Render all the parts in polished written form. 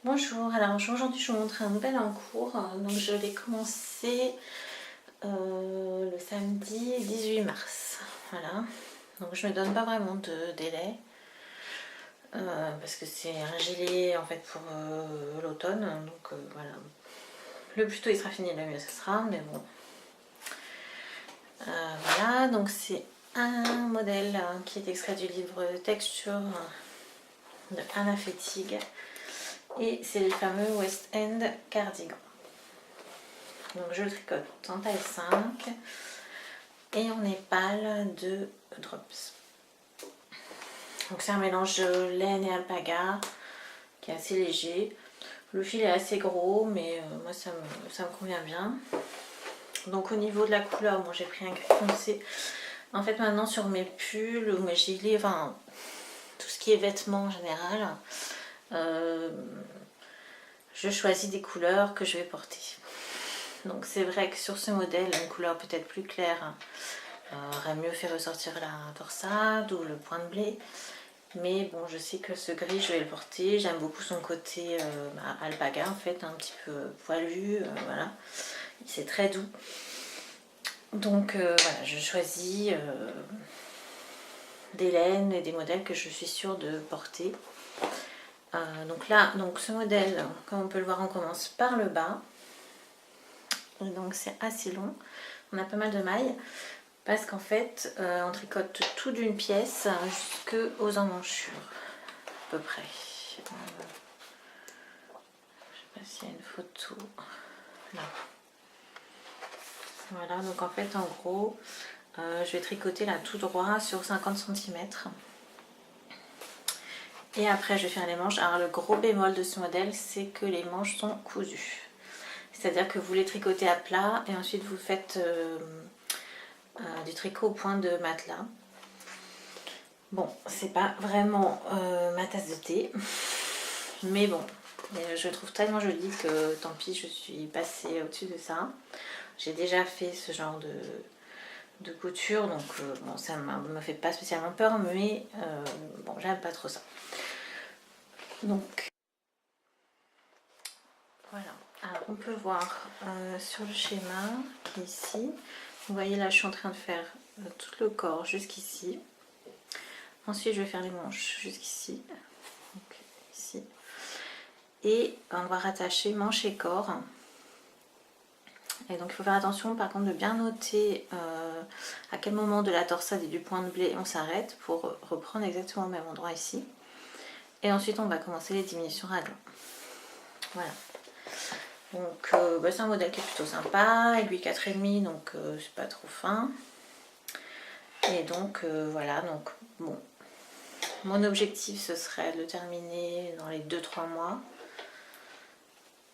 Bonjour, alors aujourd'hui je vous montre un nouvel en cours. Donc je l'ai commencé le samedi 18 mars. Voilà, donc je ne me donne pas vraiment de délai parce que c'est un gilet en fait pour l'automne. Donc voilà, le plus tôt il sera fini, le mieux ce sera, mais bon. Voilà, donc c'est un modèle qui est extrait du livre Texture de Anna Fettig. Et c'est le fameux West End cardigan. Donc je le tricote en taille 5 et en épale de drops. Donc c'est un mélange de laine et alpaga qui est assez léger. Le fil est assez gros, mais moi ça me convient bien. Donc au niveau de la couleur, bon, j'ai pris un gris foncé. En fait maintenant sur mes pulls ou mes gilets, enfin tout ce qui est vêtements en général, je choisis des couleurs que je vais porter. Donc c'est vrai que sur ce modèle, une couleur peut-être plus claire aurait mieux fait ressortir la torsade ou le point de blé. Mais bon, je sais que ce gris, je vais le porter. J'aime beaucoup son côté alpaga en fait, un petit peu poilu, voilà. C'est très doux. Donc voilà, je choisis des laines et des modèles que je suis sûre de porter. Donc là, ce modèle, comme on peut le voir, on commence par le bas. Donc c'est assez long, on a pas mal de mailles parce qu'en fait on tricote tout d'une pièce jusqu'aux emmanchures à peu près. Je sais pas s'il y a une photo là. Voilà, donc en fait en gros je vais tricoter là tout droit sur 50 cm et après je vais faire les manches. Alors le gros bémol de ce modèle, c'est que les manches sont cousues, c'est à dire que vous les tricotez à plat et ensuite vous faites du tricot au point de matelas. Bon, c'est pas vraiment ma tasse de thé, mais bon, je le trouve tellement joli que tant pis, je suis passée au-dessus de ça. J'ai déjà fait ce genre de couture, donc bon, ça me fait pas spécialement peur, mais bon, j'aime pas trop ça. Donc voilà, alors on peut voir sur le schéma qui est ici. Vous voyez là, je suis en train de faire tout le corps jusqu'ici. Ensuite, je vais faire les manches jusqu'ici, donc ici. Et on va rattacher manche et corps. Et donc il faut faire attention par contre de bien noter à quel moment de la torsade et du point de blé on s'arrête pour reprendre exactement au même endroit ici. Et ensuite on va commencer les diminutions raglan. Voilà. Donc c'est un modèle qui est plutôt sympa, aiguille 4,5, donc c'est pas trop fin. Et donc voilà, donc bon. Mon objectif ce serait de le terminer dans les 2-3 mois.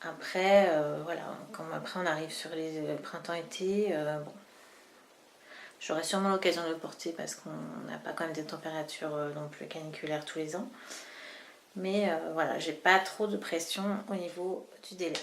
Après, voilà, comme après on arrive sur les printemps-été, bon, j'aurai sûrement l'occasion de le porter parce qu'on n'a pas quand même des températures non plus caniculaires tous les ans. Mais voilà, j'ai pas trop de pression au niveau du délai.